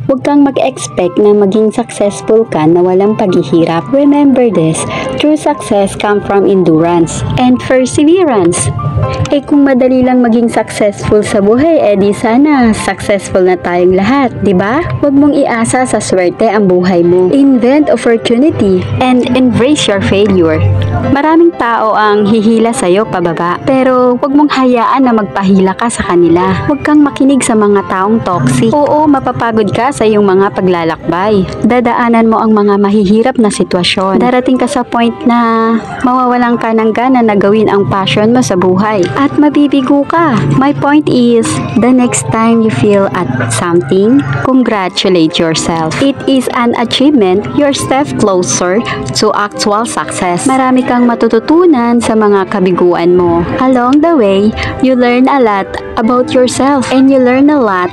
Huwag kang mag-expect na maging successful ka na walang paghihirap. Remember this, true success comes from endurance and perseverance. Kung madali lang maging successful sa buhay, di sana successful na tayong lahat, di ba? Huwag mong iasa sa swerte ang buhay mo. Invent opportunity and embrace your failure. Maraming tao ang hihila sa'yo pababa, pero huwag mong hayaan na magpahila ka sa kanila. Huwag kang makinig sa mga taong toxic. Oo, mapapagod ka sa iyong mga paglalakbay. Dadaanan mo ang mga mahihirap na sitwasyon. Darating ka sa point na mawawalan ka ng gana na gawin ang passion mo sa buhay. At mabibigo ka. My point is, the next time you feel at something, congratulate yourself. It is an achievement, you're step closer to actual success. Marami kang matututunan sa mga kabiguan mo. Along the way, you learn a lot about yourself and you learn a lot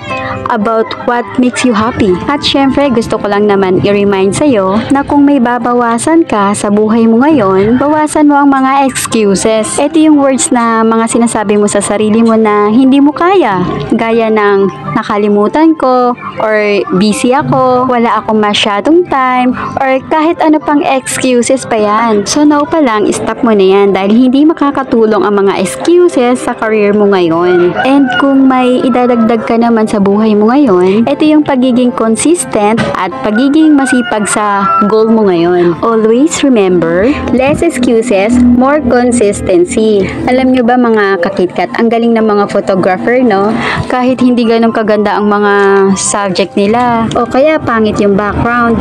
about what makes you happy. At syempre, gusto ko lang naman i-remind sa'yo na kung may babawasan ka sa buhay mo ngayon, bawasan mo ang mga excuses. Ito yung words na mga sinasabi mo sa sarili mo na hindi mo kaya. Gaya ng nakalimutan ko, or busy ako, wala akong masyadong time, or kahit ano pang excuses pa yan. So now pa lang, stop mo na yan dahil hindi makakatulong ang mga excuses sa career mo ngayon. And kung may idadagdag ka naman sa buhay mo ngayon, ito yung pagiging consistent at pagiging masipag sa goal mo ngayon. Always remember, less excuses, more consistency. Alam nyo ba mga kakitkat, ang galing ng mga photographer, no? Kahit hindi ganun kaganda ang mga subject nila o kaya pangit yung background,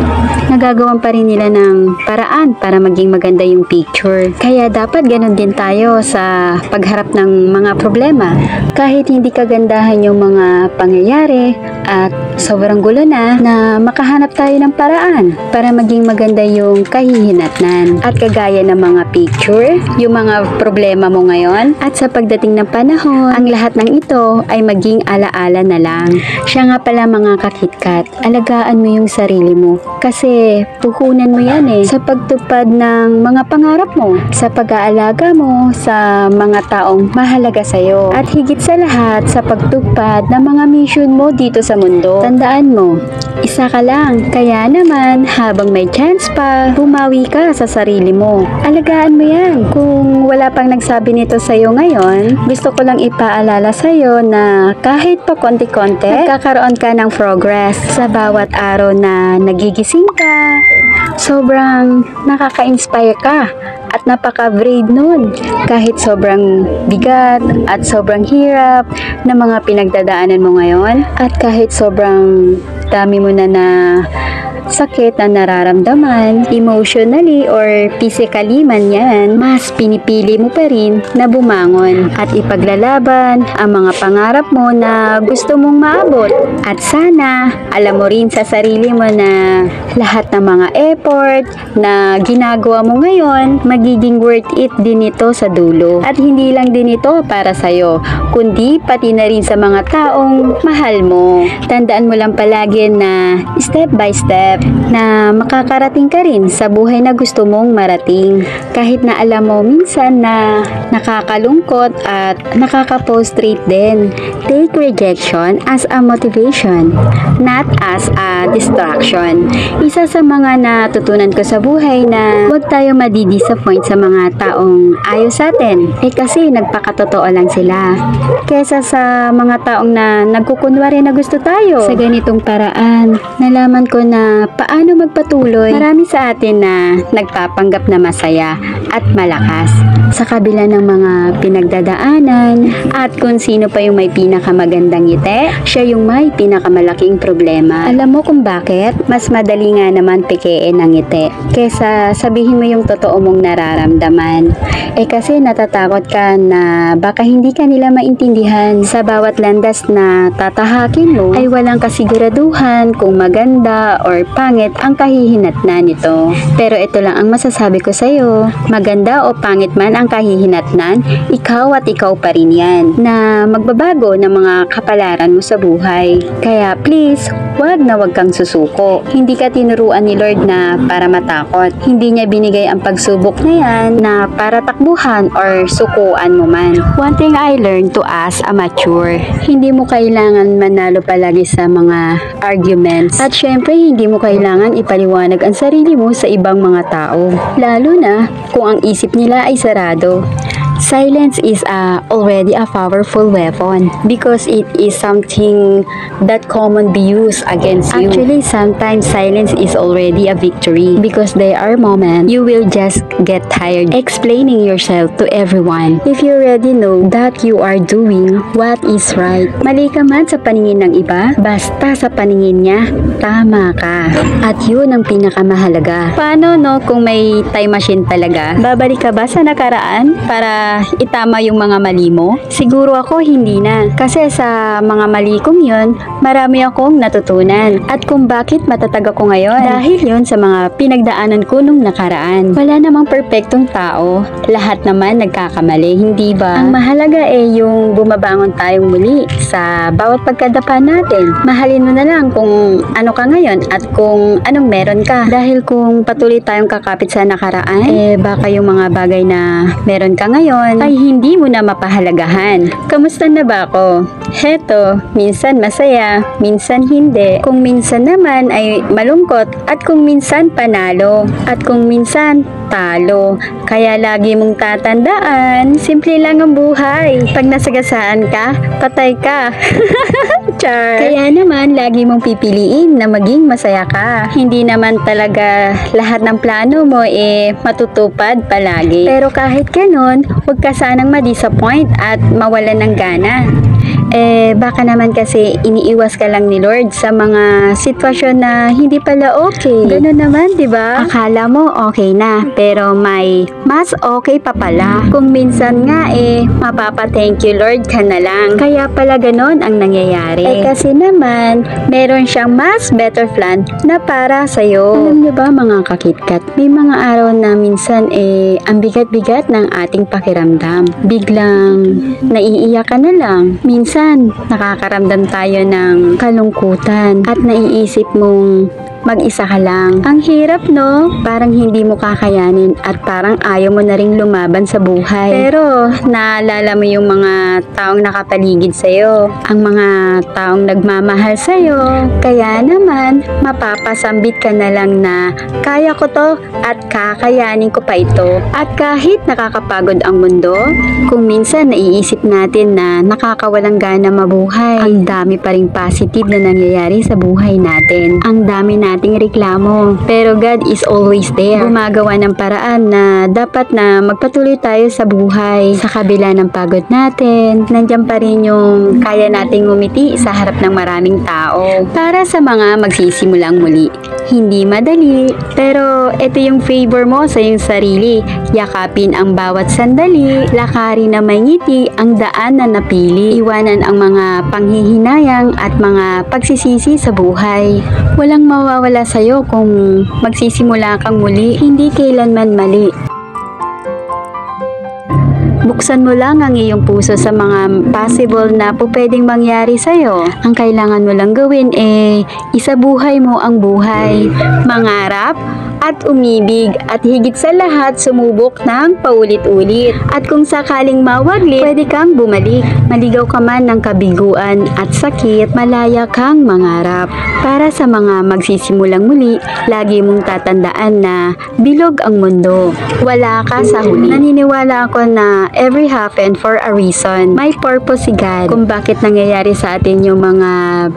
nagagawan pa rin nila ng paraan para maging maganda yung picture. Kaya dapat ganun din tayo sa pagharap ng mga problema. Kahit hindi kagandahan yung mga pangyayari at sobrang gulo na makahanap tayo ng paraan para maging maganda yung kahihinatnan. At kagaya ng mga picture, yung mga problema mo ngayon at sa pagdating ng panahon, ang lahat ng ito ay maging alaala na lang. Siya nga pala mga kakitkat, alagaan mo yung sarili mo kasi puhunan mo yan sa pagtupad ng mga pangarap mo, sa pag-aalaga mo sa mga taong mahalaga sa'yo at higit sa lahat sa pagtupad ng mga mission mo dito sa mundo. Tandaan mo, isa ka lang, kaya naman habang may chance pa, bumawi ka sa sarili mo. Alagaan mo yan. Kung wala pang nagsabi nito sa'yo ngayon, gusto ko lang ipaalala sa'yo na kahit pa konti-konti, nagkakaroon ka ng progress sa bawat araw na nagigising ka. Sobrang nakaka-inspire ka at napaka-brave nun. Kahit sobrang bigat at sobrang hirap na mga pinagdadaanan mo ngayon at kahit sobrang dami mo na sakit na nararamdaman, emotionally or physically man yan, mas pinipili mo pa rin na bumangon at ipaglalaban ang mga pangarap mo na gusto mong maabot. At sana, alam mo rin sa sarili mo na lahat ng mga effort na ginagawa mo ngayon, magiging worth it din ito sa dulo. At hindi lang din ito para sa'yo, kundi pati na rin sa mga taong mahal mo. Tandaan mo lang palagi na step by step, na makakarating ka rin sa buhay na gusto mong marating. Kahit na alam mo minsan na nakakalungkot at nakaka-frustrate din. Take rejection as a motivation, not as a distraction. Isa sa mga natutunan ko sa buhay na huwag tayo madidisappoint sa mga taong ayaw sa atin. Kasi nagpakatotoo lang sila. Kesa sa mga taong na nagkukunwari na gusto tayo. Sa ganitong paraan, nalaman ko na paano magpatuloy. Marami sa atin na nagpapanggap na masaya at malakas sa kabila ng mga pinagdadaanan at kung sino pa yung may pinakamagandang ngiti, siya yung may pinakamalaking problema. Alam mo kung bakit? Mas madali nga naman pikein ang ngiti kesa sabihin mo yung totoo mong nararamdaman. Kasi natatakot ka na baka hindi ka nila maintindihan. Sa bawat landas na tatahakin mo ay walang kasiguraduhan kung maganda or pangit ang kahihinatnan nito. Pero ito lang ang masasabi ko sa'yo, maganda o pangit man ang kahihinatnan, ikaw at ikaw pa rin yan na magbabago ng mga kapalaran mo sa buhay. Kaya please, wag na wag kang susuko. Hindi ka tinuruan ni Lord na para matakot. Hindi niya binigay ang pagsubok na yan na para takbuhan or sukuan mo man. One thing I learned to as a mature, hindi mo kailangan manalo palagi sa mga arguments. At syempre, hindi mo kailangan ipaliwanag ang sarili mo sa ibang mga tao. Lalo na kung ang isip nila ay sarado. Silence is already a powerful weapon because it is something that common be used against you. Actually, sometimes silence is already a victory because there are moments you will just get tired explaining yourself to everyone. If you already know that you are doing what is right, mali ka man sa paningin ng iba, basta sa paningin niya, tama ka. At yun ang pinakamahalaga. Paano no kung may time machine talaga? Babalik ka ba sa nakaraan para itama yung mga mali mo? Siguro ako hindi na. Kasi sa mga mali kong yun, marami akong natutunan. At kung bakit matatag ako ngayon, dahil yun sa mga pinagdaanan ko nung nakaraan. Wala namang perpektong tao. Lahat naman nagkakamali, hindi ba? Ang mahalaga yung bumabangon tayong muli sa bawat pagkadapa natin. Mahalin mo na lang kung ano ka ngayon at kung anong meron ka. Dahil kung patuloy tayong kakapit sa nakaraan, baka yung mga bagay na meron ka ngayon ay hindi mo na mapahalagahan. Kamusta na ba ako? Heto, minsan masaya, minsan hindi. Kung minsan naman ay malungkot at kung minsan panalo at kung minsan talo. Kaya lagi mong tatandaan, simple lang ang buhay. Pag nasagasaan ka, patay ka. Char. Kaya naman, lagi mong pipiliin na maging masaya ka. Hindi naman talaga lahat ng plano mo matutupad palagi. Pero kahit ganun, huwag ka sanang ma-disappoint at mawalan ng gana. Baka naman kasi iniiwas ka lang ni Lord sa mga sitwasyon na hindi pala okay. Ganun naman, di ba? Akala mo okay na, pero may mas okay pa pala. Kung minsan nga mapapa-thank you Lord ka na lang. Kaya pala ganun ang nangyayari. Kasi naman, meron siyang mas better plan na para sa'yo. Alam niyo ba mga kakitkat, may mga araw na minsan ang bigat-bigat ng ating pakiramdam. Biglang naiiyak ka na lang. Minsan, nakakaramdam tayo ng kalungkutan at naiisip mong mag-isa ka lang. Ang hirap no? Parang hindi mo kakayanin at parang ayaw mo na ring lumaban sa buhay. Pero naalala mo yung mga taong nakapaligid sa'yo. Ang mga taong nagmamahal sa'yo. Kaya naman, mapapasambit ka na lang na kaya ko to at kakayanin ko pa ito. At kahit nakakapagod ang mundo, kung minsan naiisip natin na nakakawalang gana mabuhay, ang dami pa ring positive na nangyayari sa buhay natin. Ang dami nating reklamo. Pero God is always there. Gumagawa ng paraan na dapat na magpatuloy tayo sa buhay. Sa kabila ng pagod natin, nandiyan pa rin yung kaya nating umiti sa harap ng maraming tao. Para sa mga magsisimulang muli. Hindi madali, pero ito yung favor mo sa iyong sarili. Yakapin ang bawat sandali, lakarin na may ngiti ang daan na napili. Iwanan ang mga panghihinayang at mga pagsisisi sa buhay. Walang mawawala sa'yo kung magsisimula kang muli, hindi kailanman mali. Buksan mo lang ang iyong puso sa mga possible na pwedeng mangyari sa'yo. Ang kailangan mo lang gawin isabuhay mo ang buhay. Mangarap at umibig at higit sa lahat sumubok ng paulit-ulit. At kung sakaling mawaglit, pwede kang bumalik. Maligaw ka man ng kabiguan at sakit, malaya kang mangarap. Para sa mga magsisimulang muli, lagi mong tatandaan na bilog ang mundo. Wala ka sa huli. Naniniwala ako na every happen for a reason. May purpose si God kung bakit nangyayari sa atin yung mga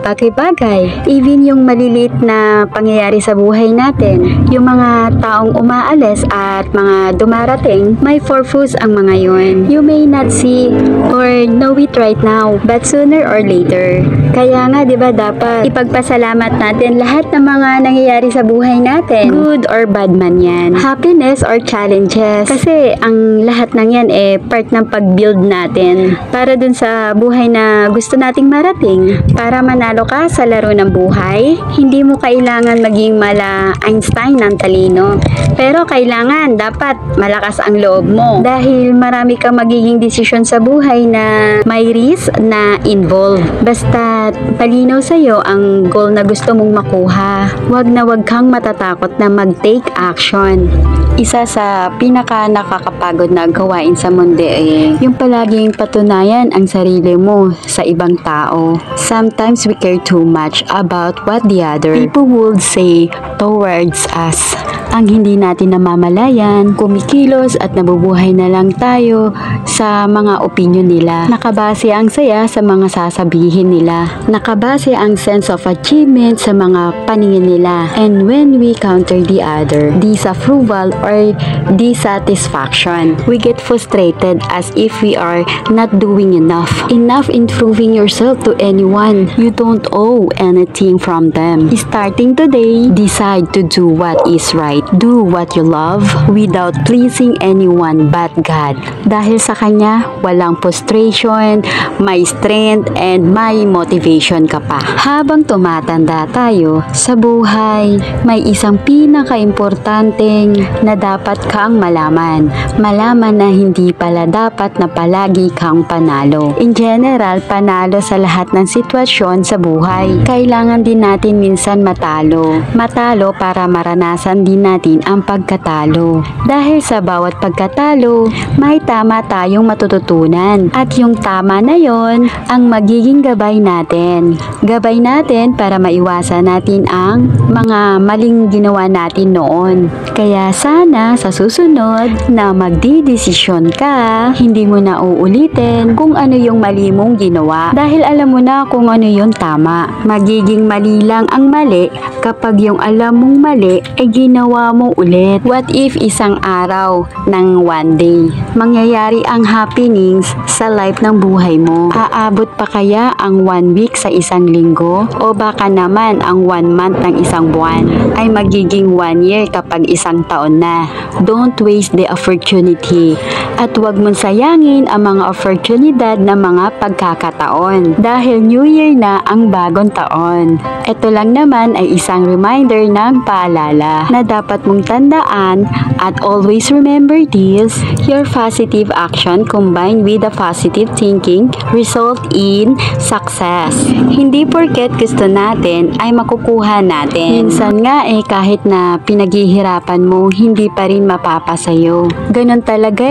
bagay-bagay. Even yung maliliit na pangyayari sa buhay natin. Yung mga taong umaalis at mga dumarating, may purpose ang mga yon. You may not see or know it right now, but sooner or later. Kaya nga, di ba dapat ipagpasalamat natin lahat ng mga nangyayari sa buhay natin. Good or bad man yan. Happiness or challenges. Kasi ang lahat ng yan part ng pag-build natin para dun sa buhay na gusto nating marating. Para manalo ka sa laro ng buhay, hindi mo kailangan maging mala Einstein ng matalino. Pero kailangan, dapat malakas ang loob mo. Dahil marami kang magiging desisyon sa buhay na may risk na involved. Basta palinaw sa'yo ang goal na gusto mong makuha. Wag na wag kang matatakot na mag-take action. Isa sa pinaka nakakapagod na gawain sa mundo ay yung palaging patunayan ang sarili mo sa ibang tao. Sometimes we care too much about what the other people would say towards us. Ang hindi natin namamalayan, kumikilos at nabubuhay na lang tayo sa mga opinion nila. Nakabase ang saya sa mga sasabihin nila. Nakabase ang sense of achievement sa mga paningin nila. And when we counter the other, disapproval or dissatisfaction, we get frustrated as if we are not doing enough. Enough in proving yourself to anyone. You don't owe anything from them. Starting today, decide to do what is right. Do what you love without pleasing anyone but God. Dahil sa Kanya, walang frustration, may strength, and may motivation ka pa. Habang tumatanda tayo sa buhay, may isang pinaka-importanteng na dapat kang malaman. Malaman na hindi pala dapat na palagi kang panalo. In general, panalo sa lahat ng sitwasyon sa buhay. Kailangan din natin minsan matalo. Matalo para maranasan din natin ang pagkatalo. Dahil sa bawat pagkatalo, may tama tayong matututunan. At yung tama na yon ang magiging gabay natin. Gabay natin para maiwasan natin ang mga maling ginawa natin noon. Kaya sana sa susunod na magdidesisyon ka, hindi mo na uulitin kung ano yung mali mong ginawa. Dahil alam mo na kung ano yung tama. Magiging mali lang ang mali kapag yung alam mong mali ay ginawa mo ulit. What if isang araw ng one day, mangyayari ang happenings sa life ng buhay mo? Aabot pa kaya ang 1 week sa isang linggo? O baka naman ang 1 month ng isang buwan ay magiging 1 year kapag isang taon na? Don't waste the opportunity. At huwag mong sayangin ang mga oportunidad ng mga pagkakataon. Dahil New Year na ang bagong taon. Ito lang naman ay isang reminder ng paalala na dapat mong tandaan at always remember this: your positive action combined with the positive thinking result in success. Hindi porket gusto natin ay makukuha natin. Minsan nga kahit na pinaghihirapan mo, hindi pa rin mapapasayo. Ganon talaga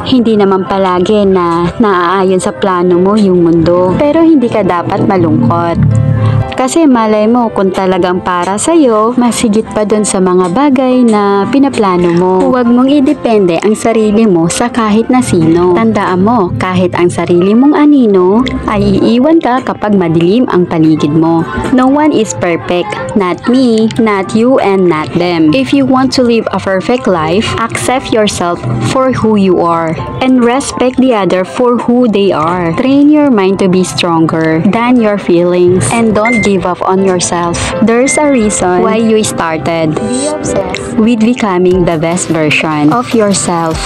Hindi naman palagi na naaayon sa plano mo yung mundo. Pero hindi ka dapat malungkot. Kasi malay mo kung talagang para sa'yo, mas higit pa dun sa mga bagay na pinaplano mo. Huwag mong idepende ang sarili mo sa kahit na sino. Tandaan mo, kahit ang sarili mong anino, ay iiwan ka kapag madilim ang paligid mo. No one is perfect. Not me, not you, and not them. If you want to live a perfect life, accept yourself for who you are and respect the other for who they are. Train your mind to be stronger than your feelings and don't give up on yourself. There's a reason why you started. Be obsessed with becoming the best version of yourself.